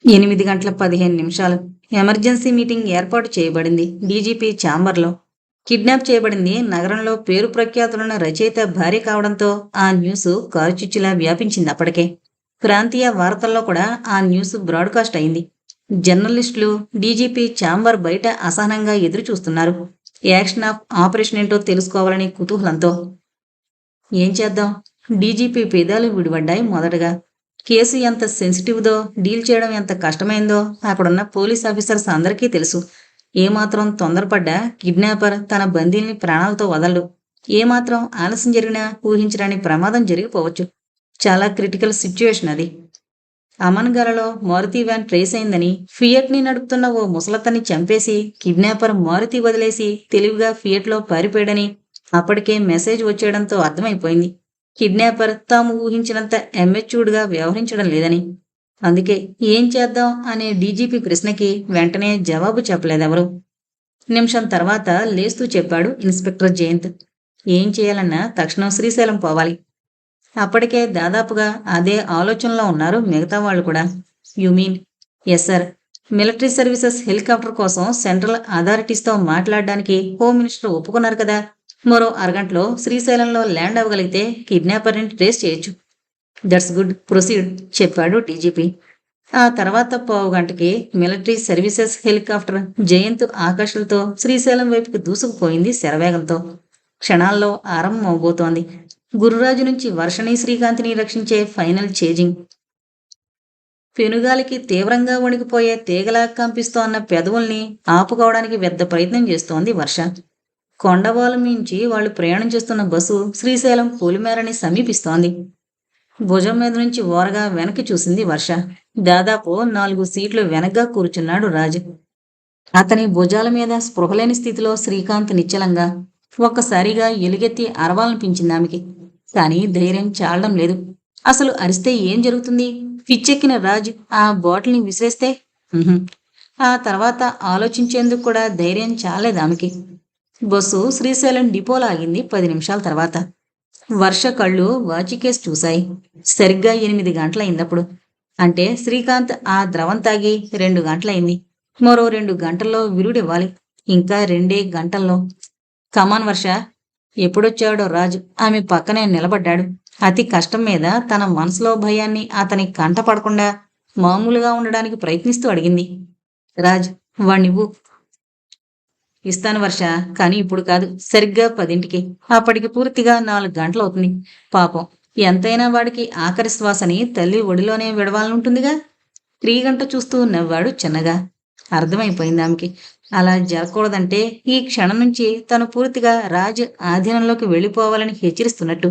8 గంటల 15 నిమిషాలు. Emergency meeting ఏర్పాటు చేయబడింది డీజీపీ ఛాంబర్లో. కిడ్నాప్ చేయబడింది నగరంలో పేరు ప్రఖ్యాతులున్న రచయిత భార్య కావడంతో ఆ న్యూస్ కారుచిచ్చులా వ్యాపించింది అప్పటికే. ప్రాంతీయ వార్తల్లో కూడా ఆ న్యూస్ బ్రాడ్కాస్ట్ అయింది. జర్నలిస్టులు డీజీపీ ఛాంబర్ బయట అసహనంగా ఎదురు చూస్తున్నారు. యాక్షన్ ఆఫ్ ఆపరేషన్ ఏంటో తెలుసుకోవాలని కుతూహలంతో. ఏం చేద్దాం? డీజీపీ పెదాలు విడిపడ్డాయి మొదటగా. కేసు ఎంత సెన్సిటివ్దో, డీల్ చేయడం ఎంత కష్టమైందో అక్కడున్న పోలీస్ ఆఫీసర్స్ అందరికీ తెలుసు. ఏమాత్రం తొందరపడ్డా కిడ్నాపర్ తన బందీల్ని ప్రాణాలతో వదలడు. ఏమాత్రం ఆలస్యం జరిగినా ఊహించరాని ప్రమాదం జరిగిపోవచ్చు. చాలా క్రిటికల్ సిచ్యువేషన్ అది. అమన్గలలో మారుతి వ్యాన్ ట్రేస్ అయిందని, ఫియట్ని నడుపుతున్న ఓ ముసలతన్ని చంపేసి కిడ్నాపర్ మారుతి వదిలేసి తెలివిగా ఫియట్లో పారిపోయాడని అప్పటికే మెసేజ్ వచ్చేయడంతో అర్థమైపోయింది. కిడ్నాపర్ తాము ఊహించినంత ఎమ్మెచ్యూర్డ్గా వ్యవహరించడం లేదని. అందుకే ఏం చేద్దాం అనే డీజీపీ ప్రశ్నకి వెంటనే జవాబు చెప్పలేదెవరు. నిమిషం తర్వాత లేస్తూ చెప్పాడు ఇన్స్పెక్టర్ జయంత్. ఏం చేయాలన్నా తక్షణం శ్రీశైలం పోవాలి. అప్పటికే దాదాపుగా అదే ఆలోచనలో ఉన్నారు మిగతా వాళ్ళు కూడా. You mean? Yes sir. Military services helicopter కోసం సెంట్రల్ అథారిటీస్తో మాట్లాడడానికి హోమ్ మినిస్టర్ ఒప్పుకున్నారు కదా. మరో అరగంటలో శ్రీశైలంలో ల్యాండ్ అవ్వగలిగితే కిడ్నాపర్ని ట్రేస్ చేయొచ్చు. దట్స్ గుడ్, ప్రొసీడ్ చెప్పాడు డీజీపీ. ఆ తర్వాత పావుగంటకి మిలిటరీ సర్వీసెస్ హెలికాప్టర్ జయంత్ ఆకాశంతో శ్రీశైలం వైపుకి దూసుకుపోయింది శరవేగంతో. క్షణాల్లో ఆరంభం అవబోతోంది గురురాజు నుంచి వర్షని శ్రీకాంత్ని రక్షించే ఫైనల్ చేజింగ్. పెనుగాలికి తీవ్రంగా వణికిపోయే తీగలా కంపిస్తోన్న పెదవుల్ని ఆపుకోవడానికి పెద్ద ప్రయత్నం చేస్తోంది వర్ష. కొండవాలు మించి వాళ్ళు ప్రయాణం చేస్తున్న బస్సు శ్రీశైలం పొలిమేరని సమీపిస్తోంది. భుజం మీద నుంచి ఓరగా వెనక్కి చూసింది వర్ష. దాదాపు 4 సీట్లు వెనక్గా కూర్చున్నాడు రాజు. అతని భుజాల మీద స్పృహలేని స్థితిలో శ్రీకాంత్ నిశ్చలంగా. ఒక్కసారిగా ఎలుగెత్తి అరవాలనిపించింది ఆమెకి. కానీ ధైర్యం చాలడం లేదు. అసలు అరిస్తే ఏం జరుగుతుంది? పిచ్చెక్కిన రాజు ఆ బాటిల్ని విసిరేస్తే? ఆ తర్వాత ఆలోచించేందుకు కూడా ధైర్యం చాలేదు ఆమెకి. బస్సు శ్రీశైలం డిపోలో ఆగింది 10 నిమిషాల తర్వాత. వర్ష కళ్ళు వాచికేసి చూశాయి. సరిగ్గా 8 గంటలైందప్పుడు. అంటే శ్రీకాంత్ ఆ ద్రవం తాగి 2 గంటలైంది. మరో 2 గంటల్లో విరుడివ్వాలి. ఇంకా 2 గంటల్లో. కమాన్ వర్ష. ఎప్పుడొచ్చాడో రాజు ఆమె పక్కనే నిలబడ్డాడు. అతి కష్టం మీద తన మనసులో భయాన్ని అతని కంట పడకుండా మామూలుగా ఉండడానికి ప్రయత్నిస్తూ అడిగింది. రాజ్, వాణ్ణివ్వు. ఇస్తాను వర్ష, కానీ ఇప్పుడు కాదు. సరిగ్గా 10ంటికి. అప్పటికి పూర్తిగా 4 గంటలవుతుంది. పాపం, ఎంతైనా వాడికి ఆఖరి శ్వాసని తల్లి ఒడిలోనే విడవాలనుంటుందిగా. క్రీగంట చూస్తూ నవ్వాడు చిన్నగా. అర్థమైపోయింది ఆమెకి. అలా జరగకూడదంటే ఈ క్షణం నుంచి తను పూర్తిగా రాజ్ ఆధీనంలోకి వెళ్ళిపోవాలని హెచ్చరిస్తున్నట్టు.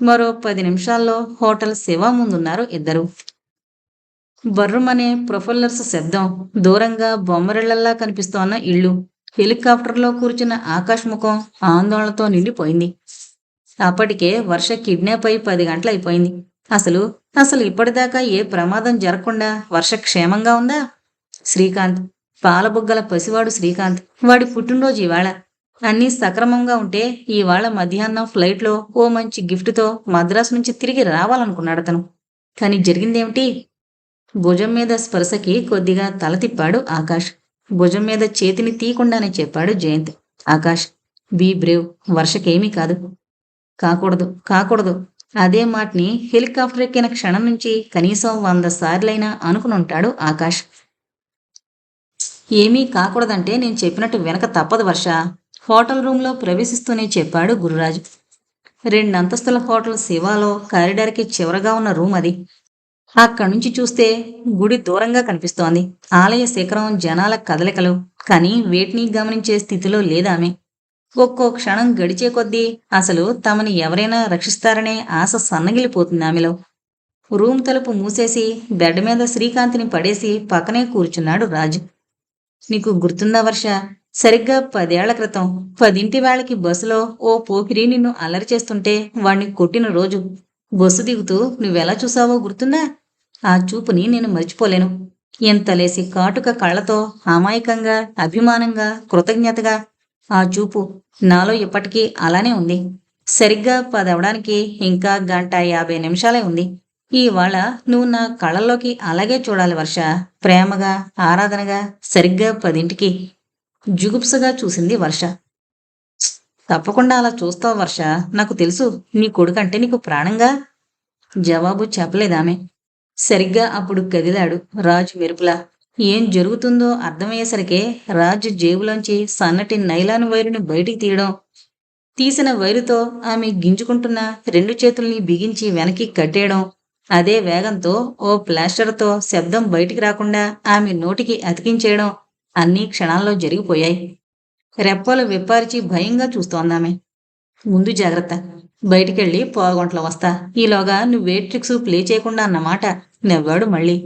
మరో 10 నిమిషాల్లో హోటల్ శివ ముందున్నారు ఇద్దరు. బర్రుమనే ప్రొఫెల్లర్స్ శబ్దం, దూరంగా బొమ్మరిళ్లల్లా కనిపిస్తోన్న ఇళ్ళు, హెలికాప్టర్లో కూర్చున్న ఆకాశ్ ముఖం ఆందోళనతో నిండిపోయింది. అప్పటికే వర్ష కిడ్నాప్ అయి 10 గంటలైపోయింది. అసలు అసలు ఇప్పటిదాకా ఏ ప్రమాదం జరగకుండా వర్ష క్షేమంగా ఉందా? శ్రీకాంత్, పాలబుగ్గల పసివాడు శ్రీకాంత్. వాడి పుట్టినరోజు ఇవాళ. అన్నీ సక్రమంగా ఉంటే ఇవాళ మధ్యాహ్నం ఫ్లైట్లో ఓ మంచి గిఫ్ట్తో మద్రాసు నుంచి తిరిగి రావాలనుకున్నాడు అతను. కానీ జరిగిందేమిటి? భుజం మీద స్పర్శకి కొద్దిగా తల తిప్పాడు ఆకాష్. భుజం మీద చేతిని తీయకుండానే చెప్పాడు జయంత్. Akash, be brave. వర్షకేమీ కాదు. కాకూడదు, కాకూడదు. అదే మాటని హెలికాప్టర్ ఎక్కిన క్షణం నుంచి కనీసం 100 సార్లైనా అనుకునుంటాడు ఆకాష్. ఏమీ కాకూడదంటే నేను చెప్పినట్టు వెనక తప్పదు వర్ష. హోటల్ రూమ్లో ప్రవేశిస్తూనే చెప్పాడు గురురాజు. 2 అంతస్తుల హోటల్ శివాలో కారిడార్కి చివరగా ఉన్న రూమ్ అది. అక్కడి నుంచి చూస్తే గుడి దూరంగా కనిపిస్తోంది. ఆలయ శిఖరం, జనాల కదలికలు. కానీ వేటిని గమనించే స్థితిలో లేదామె. ఒక్కో క్షణం గడిచే కొద్దీ అసలు తమని ఎవరైనా రక్షిస్తారనే ఆశ సన్నగిలిపోతుంది ఆమెలో. రూమ్ తలుపు మూసేసి బెడ్ మీద శ్రీకాంత్ని పడేసి పక్కనే కూర్చున్నాడు రాజు. నీకు గుర్తుందా వర్ష? సరిగ్గా 10 ఏళ్ల క్రితం 10 వేళకి బస్సులో ఓ పోకిరి నిన్ను అల్లరి చేస్తుంటే వాణ్ణి కొట్టిన రోజు. బస్సు దిగుతూ నువ్వెలా చూసావో గుర్తుందా? ఆ చూపుని నేను మర్చిపోలేను. ఎంతలేసి కాటుక కళ్ళతో అమాయకంగా, అభిమానంగా, కృతజ్ఞతగా. ఆ చూపు నాలో ఇప్పటికీ అలానే ఉంది. సరిగ్గా 10 అవడానికి ఇంకా 1:50 నిమిషాలే ఉంది. ఇవాళ నువ్వు నా కళ్ళల్లోకి అలాగే చూడాలి వర్ష. ప్రేమగా, ఆరాధనగా, సరిగ్గా 10ంటికి. జుగుప్సగా చూసింది వర్ష. తప్పకుండా అలా చూస్తావు వర్ష. నాకు తెలుసు నీ కొడుకంటే నీకు ప్రాణంగా. జవాబు చెప్పలేదామె. సరిగ్గా అప్పుడు కదిలాడు రాజు మెరుపులా. ఏం జరుగుతుందో అర్థమయ్యేసరికే రాజు జేబులోంచి సన్నటి నైలాన్ వైరుని బయటికి తీయడం, తీసిన వైరుతో ఆమె గింజుకుంటున్న 2 చేతుల్ని బిగించి వెనక్కి కట్టేయడం, అదే వేగంతో ఓ ప్లాస్టర్తో శబ్దం బయటికి రాకుండా ఆమె నోటికి అతికించేయడం అన్నీ క్షణాల్లో జరిగిపోయాయి. రెప్పలు విప్పారిచి భయంగా చూస్తోందామె. ముందు జాగ్రత్త. బయటికెళ్ళి పావుగంటలో వస్తా. ఈలోగా నువ్వే ట్రిక్స్ ప్లే చేయకుండా అన్నమాట నవ్వాడు మళ్ళీ.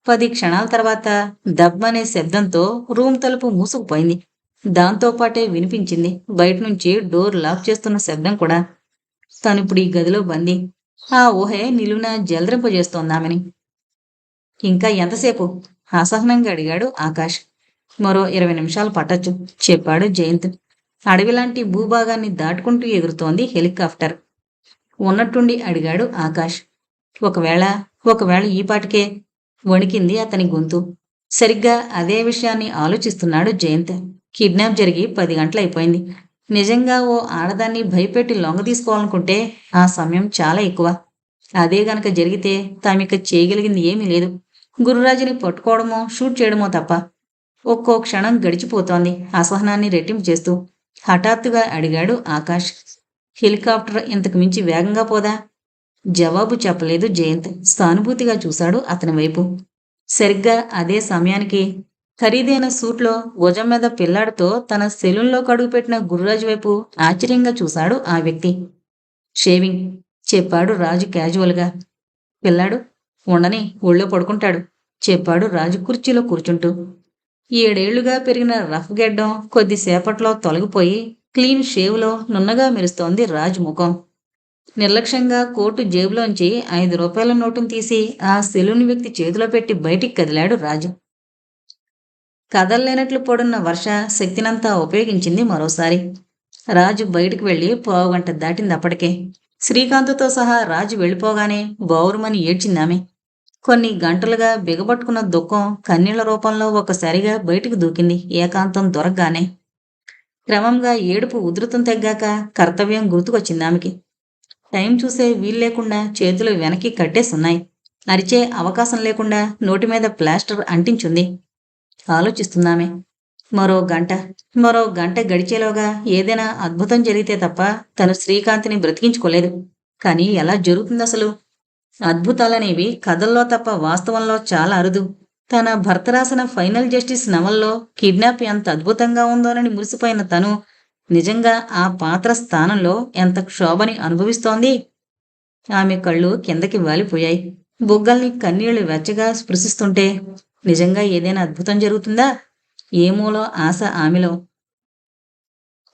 10 క్షణాల తర్వాత దబ్బనే శబ్దంతో రూమ్ తలుపు మూసుకుపోయింది. దాంతోపాటే వినిపించింది బయటనుంచి డోర్ లాక్ చేస్తున్న శబ్దం కూడా. తనిప్పుడు ఈ గదిలో బందీ. ఆ ఊహే నిలువున జలరింపజేస్తోందామెని. ఇంకా ఎంతసేపు? అసహనంగా అడిగాడు ఆకాష్. మరో 20 నిమిషాలు పట్టొచ్చు చెప్పాడు జయంత్. అడవిలాంటి భూభాగాన్ని దాటుకుంటూ ఎగురుతోంది హెలికాప్టర్. ఉన్నట్టుండి అడిగాడు ఆకాష్. ఒకవేళ ఈపాటికే వణికింది అతని గొంతు. సరిగ్గా అదే విషయాన్ని ఆలోచిస్తున్నాడు జయంత్. కిడ్నాప్ జరిగి 10 గంటలైపోయింది. నిజంగా ఓ ఆడదాన్ని భయపెట్టి లొంగదీసుకోవాలనుకుంటే ఆ సమయం చాలా ఎక్కువ. అదే గనక జరిగితే తామిక చేయగలిగింది ఏమీ లేదు. గురురాజుని పట్టుకోవడమో షూట్ చేయడమో తప్ప. ఒక్కో క్షణం గడిచిపోతోంది అసహనాన్ని రెట్టింపు చేస్తూ. హఠాత్తుగా అడిగాడు ఆకాష్. హెలికాప్టర్ ఇంతకు మించి వేగంగా పోదా? జవాబు చెప్పలేదు జయంత్. సానుభూతిగా చూశాడు అతని వైపు. సరిగ్గా అదే సమయానికి ఖరీదైన సూట్లో భుజం మీద పిల్లాడితో తన సెలూన్లో కడుగుపెట్టిన గురురాజు వైపు ఆశ్చర్యంగా చూశాడు ఆ వ్యక్తి. షేవింగ్ చెప్పాడు రాజు క్యాజువల్గా. పిల్లాడు ఉండని ఒళ్ళో పడుకుంటాడు చెప్పాడు రాజు కుర్చీలో కూర్చుంటూ. 7 ఏళ్లుగా పెరిగిన రఫ్ గెడ్డం కొద్దిసేపట్లో తొలగిపోయి క్లీన్ షేవ్లో నున్నగా మెరుస్తోంది రాజు ముఖం. నిర్లక్ష్యంగా కోటు జేబులోంచి 5 రూపాయల నోటును తీసి ఆ సెలూన్ వ్యక్తి చేతిలో పెట్టి బయటికి కదిలాడు రాజు. కదల్లేనట్లు పడున్న వర్ష శక్తినంతా ఉపయోగించింది మరోసారి. రాజు బయటికి వెళ్ళి పావుగంట దాటింది అప్పటికే. శ్రీకాంత్తో సహా రాజు వెళ్ళిపోగానే బౌరుమని ఏడ్చిందామె. కొన్ని గంటలుగా బిగబట్టుకున్న దుఃఖం కన్నీళ్ల రూపంలో ఒక్కసారిగా బయటికి దూకింది ఏకాంతం దొరకగానే. క్రమంగా ఏడుపు ఉధృతం తగ్గాక కర్తవ్యం గుర్తుకొచ్చిందామెకి. టైం చూసే వీల్లేకుండా చేతులు వెనక్కి కట్టేసున్నాయి. అరిచే అవకాశం లేకుండా నోటి మీద ప్లాస్టర్ అంటించుంది. ఆలోచిస్తున్నామే. మరో గంట గడిచేలోగా ఏదైనా అద్భుతం జరిగితే తప్ప తను శ్రీకాంత్ని బ్రతికించుకోలేదు. కానీ ఎలా జరుగుతుంది అసలు? అద్భుతాలనేవి కథల్లో తప్ప వాస్తవంలో చాలా అరుదు. తన భర్త రాసిన ఫైనల్ జస్టిస్ నవల్లో కిడ్నాప్ ఎంత అద్భుతంగా ఉందోనని మురిసిపోయిన తను నిజంగా ఆ పాత్ర స్థానంలో ఎంత క్షోభని అనుభవిస్తోంది. ఆమె కళ్ళు కిందకి వాలిపోయాయి. బుగ్గల్ని కన్నీళ్లు వెచ్చగా స్పృశిస్తుంటే నిజంగా ఏదైనా అద్భుతం జరుగుతుందా? ఏమూలో ఆశ ఆమెలో.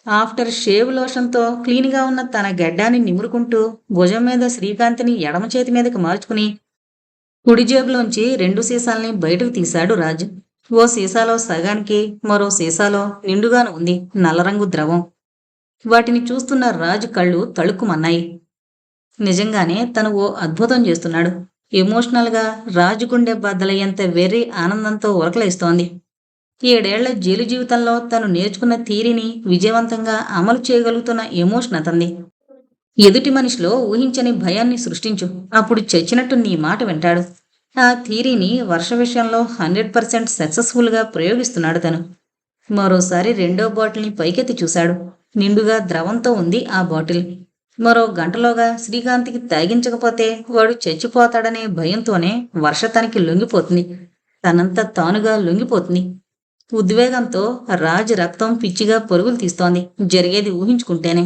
ఆఫ్టర్ షేవ్ లోషన్తో క్లీన్గా ఉన్న తన గెడ్డాన్ని నిమురుకుంటూ భుజం మీద శ్రీకాంత్ని ఎడమ చేతి మీదకి మార్చుకుని కుడి జేబులోంచి 2 సీసాల్ని బయటకు తీశాడు రాజు. ఓ సీసాలో సగానికి, మరో సీసాలో నిండుగాను ఉంది నల్లరంగు ద్రవం. వాటిని చూస్తున్న రాజు కళ్ళు తళుక్కుమన్నాయి. నిజంగానే తను ఓ అద్భుతం చేస్తున్నాడు. ఎమోషనల్గా రాజు గుండె బద్దలయ్యేంత వెర్రి ఆనందంతో ఉరకలేస్తోంది. 7 ఏళ్ల జైలు జీవితంలో తను నేర్చుకున్న థియరీని విజయవంతంగా అమలు చేయగలుగుతున్న ఎమోషన్ అతంది. ఎదుటి మనిషిలో ఊహించని భయాన్ని సృష్టించు, అప్పుడు చచ్చినట్టు నీ మాట వింటాడు. ఆ థియరీని వర్ష విషయంలో 100% సక్సెస్ఫుల్గా ప్రయోగిస్తున్నాడు తను. మరోసారి 2వ బాటిల్ని పైకెత్తి చూశాడు. నిండుగా ద్రవంతో ఉంది ఆ బాటిల్. మరో గంటలోగా శ్రీకాంత్కి తాగించకపోతే వాడు చచ్చిపోతాడనే భయంతోనే వర్ష తనకి లొంగిపోతుంది. తనంత తానుగా లొంగిపోతుంది. ఉద్వేగంతో రాజు రక్తం పిచ్చిగా పరుగులు తీస్తోంది జరిగేది ఊహించుకుంటేనే.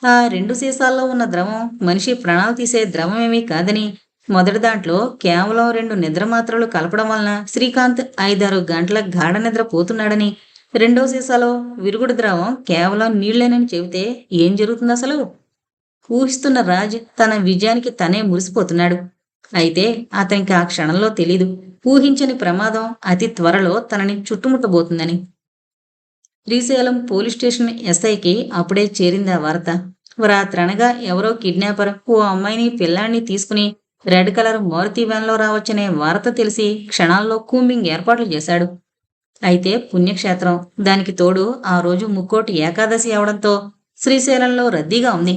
ఆ 2 సీసాల్లో ఉన్న ద్రవం మనిషి ప్రాణాలు తీసే ద్రవమేమీ కాదని, మొదటి దాంట్లో కేవలం 2 నిద్రమాత్రలు కలపడం వలన శ్రీకాంత్ 5-6 గంటల గాఢ నిద్ర పోతున్నాడని, 2వ సీసాలో విరుగుడు ద్రవం కేవలం నీళ్లేనని చెబితే ఏం జరుగుతుంది అసలు? ఊహిస్తున్న రాజ్ తన విజయానికి తనే మురిసిపోతున్నాడు. అయితే అతనికి ఆ క్షణంలో తెలీదు ఊహించని ప్రమాదం అతి త్వరలో తనని చుట్టుముట్టబోతుందని. శ్రీశైలం పోలీస్ స్టేషన్ ఎస్ఐకి అప్పుడే చేరింది ఆ వార్త. రాత్రనగా ఎవరో కిడ్నాపర్ ఓ అమ్మాయిని పిల్లాన్ని తీసుకుని రెడ్ కలర్ మారుతి వ్యాన్లో రావచ్చనే వార్త తెలిసి క్షణాల్లో కూంబింగ్ ఏర్పాట్లు చేశాడు. అయితే పుణ్యక్షేత్రం, దానికి తోడు ఆ రోజు ముక్కోటి ఏకాదశి అవడంతో శ్రీశైలంలో రద్దీగా ఉంది.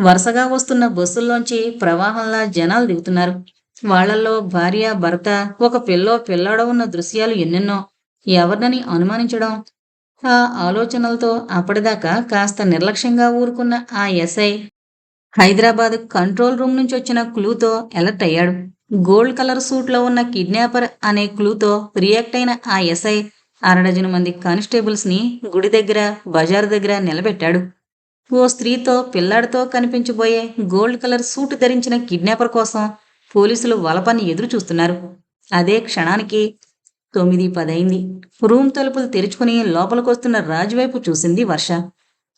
వరుసగా వస్తున్న బస్సుల్లోంచి ప్రవాహంలా జనాలు దిగుతున్నారు. వాళ్ళల్లో భార్య, భర్త, ఒక పిల్లాడో ఉన్న దృశ్యాలు ఎన్నెన్నో. ఎవరినని అనుమానించడం? ఆ ఆలోచనలతో అప్పటిదాకా కాస్త నిర్లక్ష్యంగా ఊరుకున్న ఆ ఎస్ఐ హైదరాబాద్ కంట్రోల్ రూమ్ నుంచి వచ్చిన క్లూతో అలర్ట్ అయ్యాడు. గోల్డ్ కలర్ సూట్లో ఉన్న కిడ్నాపర్ అనే క్లూతో రియాక్ట్ అయిన ఆ ఎస్ఐ అరడజను మంది కానిస్టేబుల్స్ ని గుడి దగ్గర, బజారు దగ్గర నిలబెట్టాడు. ఓ స్త్రీతో, పిల్లాడితో కనిపించబోయే గోల్డ్ కలర్ సూట్ ధరించిన కిడ్నాపర్ కోసం పోలీసులు వలపని ఎదురు చూస్తున్నారు. అదే క్షణానికి 9:10 అయింది. రూమ్ తలుపులు తెరుచుకుని లోపలికొస్తున్న రాజు వైపు చూసింది వర్ష.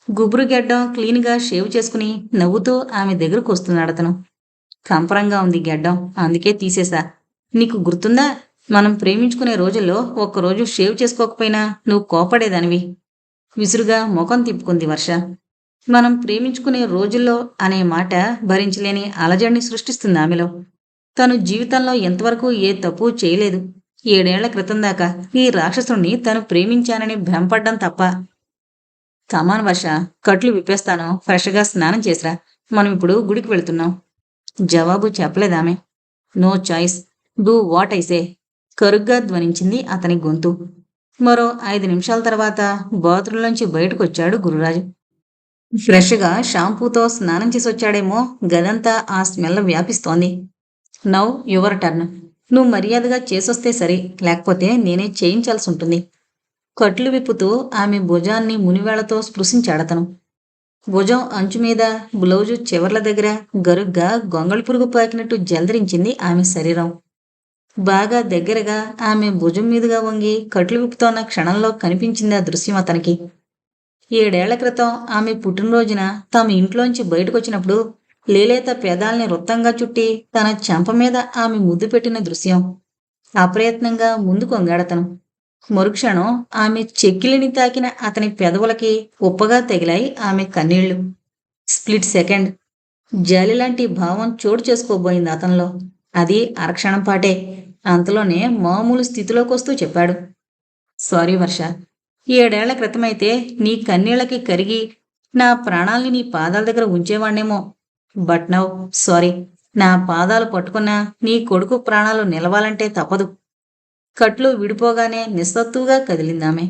గుబురు గెడ్డం క్లీన్గా షేవ్ చేసుకుని నవ్వుతూ ఆమె దగ్గరకు వస్తున్నాడతను. కంపరంగా ఉంది గెడ్డం, అందుకే తీసేశా. నీకు గుర్తుందా, మనం ప్రేమించుకునే రోజుల్లో ఒక్కరోజు షేవ్ చేసుకోకపోయినా నువ్వు కోపడేదానివి. విసురుగా ముఖం తిప్పుకుంది వర్ష. మనం ప్రేమించుకునే రోజుల్లో అనే మాట భరించలేని అలజడిని సృష్టిస్తుంది ఆమెలో. తను జీవితంలో ఎంతవరకు ఏ తప్పు చేయలేదు. 7 ఏళ్ల క్రితం దాకా ఈ రాక్షసుణ్ణి తను ప్రేమించానని భ్రమపడ్డం తప్ప. కమాన్ వర్ష, కట్లు విప్పేస్తాను, ఫ్రెష్గా స్నానం చేసిరా. మనం ఇప్పుడు గుడికి వెళుతున్నాం. జవాబు చెప్పలేదామె. నో చాయిస్, డూ వాట్ ఐసే, కరుగ్గా ధ్వనించింది అతని గొంతు. మరో 5 నిమిషాల తర్వాత బాత్రూంలోంచి బయటకొచ్చాడు గురురాజు. ఫ్రెష్గా షాంపూతో స్నానం చేసి వచ్చాడేమో, గదంతా ఆ స్మెల్ వ్యాపిస్తోంది. Now your turn. నువ్వు మర్యాదగా చేసొస్తే సరి, లేకపోతే నేనే చేయించాల్సి ఉంటుంది. కట్లు విప్పుతూ ఆమె భుజాన్ని మునివేళ్లతో స్పృశించాడతను. భుజం అంచు మీద, బ్లౌజు చివర్ల దగ్గర గరుగ్గా గొంగళి పురుగు పాకినట్టు జలదరించింది ఆమె శరీరం. బాగా దగ్గరగా ఆమె భుజం మీదుగా వంగి కట్లు విప్పుతోన్న క్షణంలో కనిపించింది ఆ దృశ్యం అతనికి. 7 ఏళ్ల క్రితం ఆమె పుట్టినరోజున తాము ఇంట్లోంచి బయటకొచ్చినప్పుడు లేలేత పెదాల్ని వృత్తంగా చుట్టి తన చెంప మీద ఆమె ముద్దు పెట్టిన దృశ్యం. అప్రయత్నంగా ముందుకు వంగాడతను. మరుక్షణం ఆమె చెక్కిలిని తాకిన అతని పెదవులకి ఉప్పగా తగిలాయి ఆమె కన్నీళ్లు. స్ప్లిట్ సెకండ్ జాలిలాంటి భావం చోటు చేసుకోబోయింది అతనిలో. అది అరక్షణం పాటే. అంతలోనే మామూలు స్థితిలోకొస్తూ చెప్పాడు. సారీ వర్ష, 7 ఏళ్ల క్రితమైతే నీ కన్నీళ్లకి కరిగి నా ప్రాణాల్ని నీ పాదాల దగ్గర ఉంచేవాణ్ణేమో. బట్ నౌ సారీ, నా పాదాలు పట్టుకున్నా నీ కొడుకు ప్రాణాలు నిలవాలంటే తప్పదు. కట్లు విడిపోగానే నిస్సత్తుగా కదిలిందామె.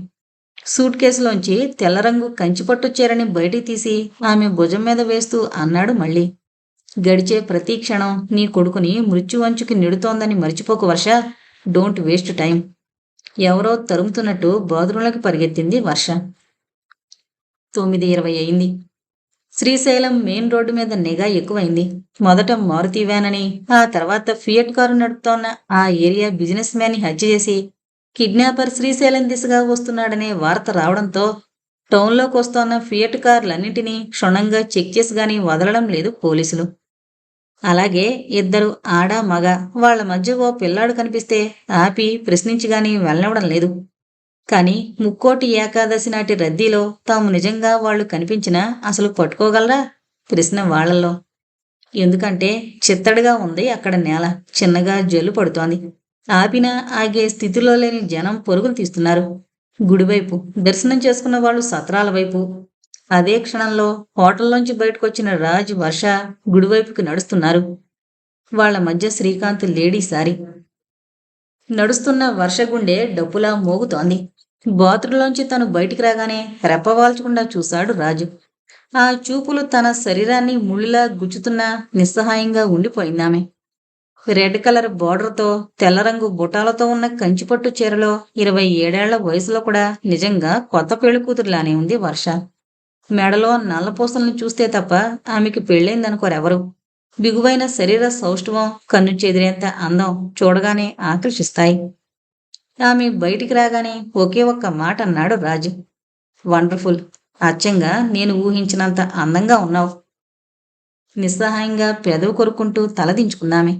సూట్ కేసులోంచి తెల్లరంగు కంచిపట్టు చీరని బయటికి తీసి ఆమె భుజం మీద వేస్తూ అన్నాడు మళ్ళీ. గడిచే ప్రతి క్షణం నీ కొడుకుని మృత్యువంచుకి నెడుతోందని మర్చిపోకు వర్ష. Don't waste time. ఎవరో తరుముతున్నట్టు బాత్రూంలోకి పరిగెత్తింది వర్ష. 9:20 అయింది. శ్రీశైలం మెయిన్ రోడ్డు మీద నిఘా ఎక్కువైంది. మొదట మారుతి వ్యాన్ అని, ఆ తర్వాత ఫియట్ కారు నడుపుతోన్న ఆ ఏరియా బిజినెస్ మ్యాన్ని హత్య చేసి కిడ్నాపర్ శ్రీశైలం దిశగా వస్తున్నాడనే వార్త రావడంతో టౌన్లోకి వస్తోన్న ఫియట్ కార్లన్నింటినీ క్షుణ్ణంగా చెక్ చేసి గానీ వదలడం లేదు పోలీసులు. అలాగే 2 ఆడ, మగ, వాళ్ల మధ్య ఓ పిల్లాడు కనిపిస్తే ఆపి ప్రశ్నించిగాని వెళ్ళనివ్వడం లేదు. కాని ముక్కోటి ఏకాదశి నాటి రద్దీలో తాము నిజంగా వాళ్లు కనిపించినా అసలు పట్టుకోగలరా? ప్రశ్న వాళ్లలో. ఎందుకంటే చిత్తడిగా ఉంది అక్కడ నేల. చిన్నగా జల్లు పడుతోంది. ఆపినా ఆగే స్థితిలో లేని జనం పరుగులు తీస్తున్నారు. గుడివైపు, దర్శనం చేసుకున్న వాళ్ళు సత్రాల వైపు. అదే క్షణంలో హోటల్లోంచి బయటకొచ్చిన రాజ్, వర్ష గుడివైపుకి నడుస్తున్నారు. వాళ్ల మధ్య శ్రీకాంత్ లేడీసారి. నడుస్తున్న వర్ష గుండె డప్పులా మోగుతోంది. బాత్రూంలోంచి తను బయటికి రాగానే రెప్పవాల్చకుండా చూశాడు రాజు. ఆ చూపులు తన శరీరాన్ని ముళ్ళులా గుచ్చుతున్నా నిస్సహాయంగా ఉండిపోయిందామె. రెడ్ కలర్ బోర్డర్తో, తెల్లరంగు బుటాలతో ఉన్న కంచిపట్టు చీరలో 27 ఏళ్ల వయసులో కూడా నిజంగా కొత్త పెళ్లి కూతురులానే ఉంది వర్ష. మెడలో నల్లపూసలను చూస్తే తప్ప ఆమెకి పెళ్ళైందనుకోరెవరు. బిగువైన శరీర సౌష్ఠవం, కన్ను చెదిరేంత అందం చూడగానే ఆకర్షిస్తాయి. ఆమె బయటికి రాగానే ఒకే ఒక్క మాట అన్నాడు రాజు. వండర్ఫుల్, అచ్చంగా నేను ఊహించినంత అందంగా ఉన్నావు. నిస్సహాయంగా పెదవి కొరుక్కుంటూ తలదించుకుందామె.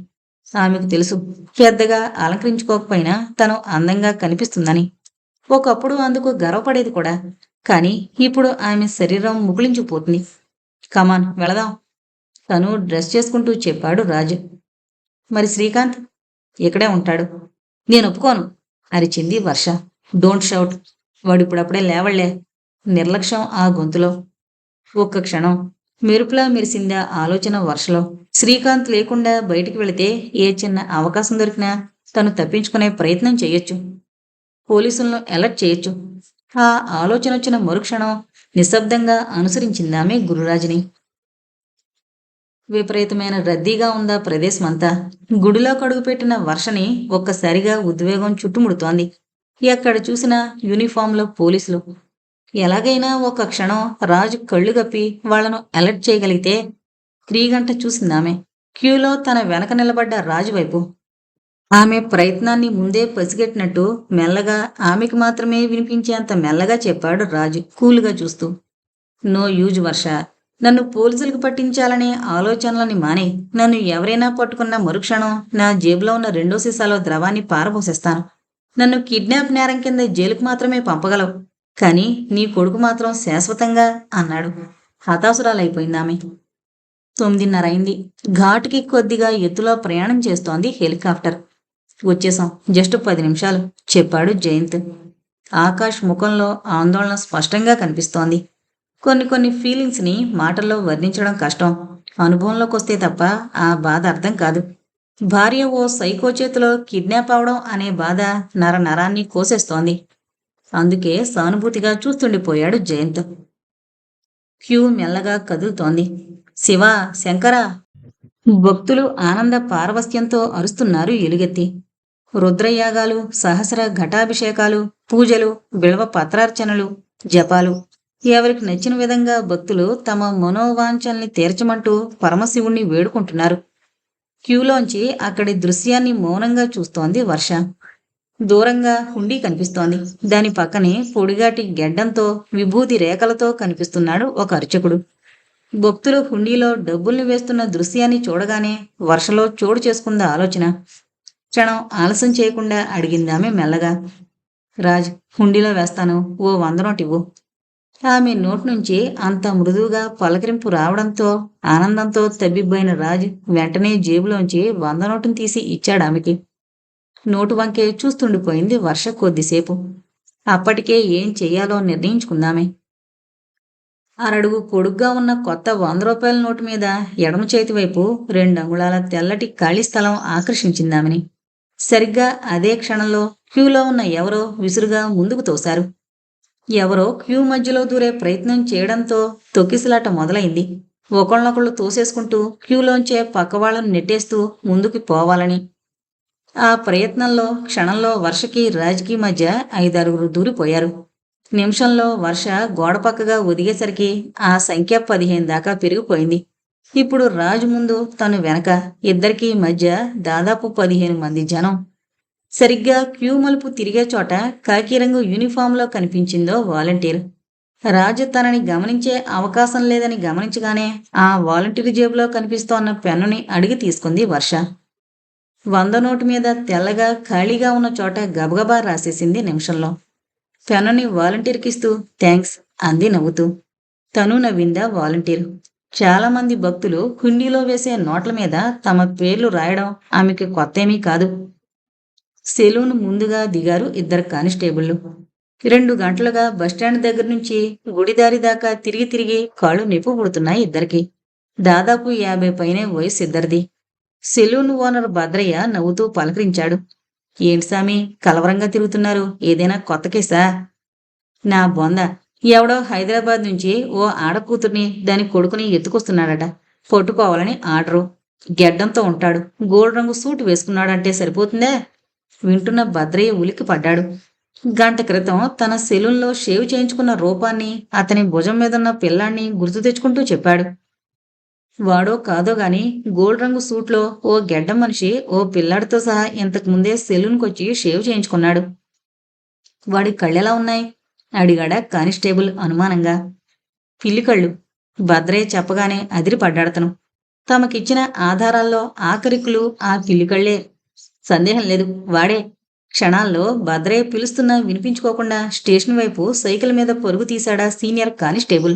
ఆమెకు తెలుసు, పెద్దగా అలంకరించుకోకపోయినా తను అందంగా కనిపిస్తుందని. ఒకప్పుడు అందుకు గర్వపడేది కూడా. కాని ఇప్పుడు ఆమె శరీరం ముకుళించిపోతుంది. కమాన్ వెళదాం, తను డ్రెస్ చేసుకుంటూ చెప్పాడు రాజు. మరి శ్రీకాంత్? ఇక్కడే ఉంటాడు. నేను ఒప్పుకోను అరిచింది వర్ష. Don't shout. వాడిప్పుడప్పుడే లేవళ్లే. నిర్లక్ష్యం ఆ గొంతులో. ఒక్క క్షణం మెరుపులా మెరిసిందా ఆలోచన వర్షలో. శ్రీకాంత్ లేకుండా బయటికి వెళితే ఏ చిన్న అవకాశం దొరికినా తను తప్పించుకునే ప్రయత్నం చేయొచ్చు. పోలీసులను అలర్ట్ చేయొచ్చు. ఆ ఆలోచన వచ్చిన మరుక్షణం నిశ్శబ్దంగా అనుసరించిందామె గురురాజుని. విపరీతమైన రద్దీగా ఉందా ప్రదేశమంతా. గుడిలో కడుగుపెట్టిన వర్షని ఒక్కసారిగా ఉద్వేగం చుట్టుముడుతోంది. ఎక్కడ చూసినా యూనిఫాంలో పోలీసులు. ఎలాగైనా ఒక క్షణం రాజు కళ్ళు గప్పి వాళ్లను అలర్ట్ చేయగలిగితే. 3 గంట చూసిందామె. క్యూలో తన వెనక నిలబడ్డ రాజు వైపు. ఆమె ప్రయత్నాన్ని ముందే పసిగట్టినట్టు మెల్లగా ఆమెకు మాత్రమే వినిపించేంత మెల్లగా చెప్పాడు రాజు కూలుగా చూస్తూ. నో యూజ్ వర్ష. నన్ను పోలీసులకు పట్టించాలనే ఆలోచనలని మాని. నన్ను ఎవరైనా పట్టుకున్న మరుక్షణం నా జేబులో ఉన్న 2వ సీసాలో ద్రవాన్ని పారబోసేస్తాను. నన్ను కిడ్నాప్ నేరం కింద జైలుకు మాత్రమే పంపగలవు. కానీ నీ కొడుకు మాత్రం శాశ్వతంగా అన్నాడు. హతాశురాలైపోయిందామె. 9:30 అయింది. ఘాటుకి కొద్దిగా ఎత్తులో ప్రయాణం చేస్తోంది హెలికాప్టర్. వచ్చేసాం, జస్ట్ 10 నిమిషాలు చెప్పాడు జయంత్. ఆకాష్ ముఖంలో ఆందోళన స్పష్టంగా కనిపిస్తోంది. కొన్ని ఫీలింగ్స్ని మాటల్లో వర్ణించడం కష్టం. అనుభవంలోకి వస్తే తప్ప ఆ బాధ అర్థం కాదు. భార్య ఓ సైకో చేతిలో కిడ్నాప్ అవడం అనే బాధ నరాన్ని కోసేస్తోంది. అందుకే సానుభూతిగా చూస్తుండిపోయాడు జయంత్. క్యూ మెల్లగా కదులుతోంది. శివ, శంకర! భక్తులు ఆనంద పారవస్యంతో అరుస్తున్నారు ఎలుగెత్తి. రుద్రయాగాలు, సహస్ర ఘటాభిషేకాలు, పూజలు, బిల్వ పత్రార్చనలు, జపాలు. ఎవరికి నచ్చిన విధంగా భక్తులు తమ మనోవాంఛల్ని తీర్చమంటూ పరమశివుణ్ణి వేడుకుంటున్నారు. క్యూలోంచి అక్కడి దృశ్యాన్ని మౌనంగా చూస్తోంది వర్ష. దూరంగా హుండీ కనిపిస్తోంది. దాని పక్కనే పొడిగాటి గెడ్డంతో విభూతి రేఖలతో కనిపిస్తున్నాడు ఒక అర్చకుడు. భక్తులు హుండీలో డబ్బుల్ని వేస్తున్న దృశ్యాన్ని చూడగానే వర్షలో చోటు చేసుకుంద ఆలోచన. క్షణం ఆలస్యం చేయకుండా అడిగిందామె మెల్లగా. రాజ్, హుండీలో వేస్తాను, ఓ 100 నోట్ ఇవ్వు. ఆమె నోట్ నుంచి అంత మృదువుగా పలకరింపు రావడంతో ఆనందంతో తబ్బిబ్బైన రాజు వెంటనే జేబులోంచి 100 నోటును తీసి ఇచ్చాడామెకి. నోటు వంకే చూస్తుండిపోయింది వర్ష కొద్దిసేపు. అప్పటికే ఏం చెయ్యాలో నిర్ణయించుకుందామే. అరడుగు పొడుగ్గా ఉన్న కొత్త 100 రూపాయల నోటు మీద ఎడమ చేతి వైపు 2 అంగుళాల తెల్లటి ఖాళీ స్థలం ఆకర్షించిందామెని. సరిగ్గా అదే క్షణంలో క్యూలో ఉన్న ఎవరో విసురుగా ముందుకు తోశారు. ఎవరో క్యూ మధ్యలో దూరే ప్రయత్నం చేయడంతో తొక్కిసలాట మొదలైంది. ఒకళ్ళనొకళ్ళు తోసేసుకుంటూ క్యూలోంచే పక్కవాళ్లను నెట్టేస్తూ ముందుకు పోవాలని. ఆ ప్రయత్నంలో క్షణంలో వర్షకి రాజ్కి మధ్య 5-6 దూరిపోయారు. నిమిషంలో వర్ష గోడపక్కగా ఒదిగేసరికి ఆ సంఖ్య 15 దాకా పెరిగిపోయింది. ఇప్పుడు రాజు ముందు, తను వెనక, ఇద్దరికీ మధ్య దాదాపు 15 మంది జనం. సరిగ్గా క్యూ మలుపు తిరిగే చోట కాకి రంగు యూనిఫాంలో కనిపించిందో వాలంటీర్. రాజు తనని గమనించే అవకాశం లేదని గమనించగానే ఆ వాలంటీర్ జేబులో కనిపిస్తోన్న పెన్నుని అడిగి తీసుకుంది వర్ష. 100 నోటు మీద తెల్లగా ఖాళీగా ఉన్న చోట గబగబా రాసేసింది నిమిషంలో. పెన్నుని వాలంటీర్కిస్తూ థ్యాంక్స్ అంది నవ్వుతూ. తను నవ్విందా వాలంటీర్. చాలామంది భక్తులు హుండీలో వేసే నోట్ల మీద తమ పేర్లు రాయడం ఆమెకి కొత్తేమీ కాదు. సెలూన్ ముందుగా దిగారు 2 కానిస్టేబుళ్లు. 2 గంటలుగా బస్టాండ్ దగ్గర నుంచి గుడిదారి దాకా తిరిగి కాళ్ళు నిప్పు పుడుతున్నాయి ఇద్దరికి. దాదాపు 50 పైనే వయసు ఇద్దరిది. సెలూన్ ఓనర్ భద్రయ్య నవ్వుతూ పలకరించాడు. ఏంటి సామి, కలవరంగా తిరుగుతున్నారు, ఏదైనా కొత్త కేసా? నా బొంద, ఎవడో హైదరాబాద్ నుంచి ఓ ఆడకూతుర్ని దాని కొడుకుని ఎత్తుకొస్తున్నాడట. పట్టుకోవాలని ఆర్డరు. గెడ్డంతో ఉంటాడు, గోల్డ్ రంగు సూట్ వేసుకున్నాడంటే సరిపోతుందే. వింటున్న భద్రయ్య ఉలిక్కి పడ్డాడు. గంట క్రితం తన సెలూన్లో షేవ్ చేయించుకున్న రూపాన్ని, అతని భుజం మీదున్న పిల్లాన్ని గుర్తు తెచ్చుకుంటూ చెప్పాడు. వాడో కాదో గాని గోల్డ్ రంగు సూట్లో ఓ గెడ్డం మనిషి ఓ పిల్లాడితో సహా ఇంతకుముందే సెలూన్కొచ్చి షేవ్ చేయించుకున్నాడు. వాడి కళ్ళెలా ఉన్నాయి అడిగాడా కానిస్టేబుల్ అనుమానంగా. పిల్లి కళ్ళు, భద్రయ్య చెప్పగానే అదిరిపడ్డాడతను. తమకిచ్చిన ఆధారాల్లో ఆఖరికులు ఆ పిల్లి కళ్ళే. సందేహం లేదు, వాడే. క్షణాల్లో భద్రయ్య పిలుస్తున్నా వినిపించుకోకుండా స్టేషన్ వైపు సైకిల్ మీద పరుగు తీశాడా సీనియర్ కానిస్టేబుల్.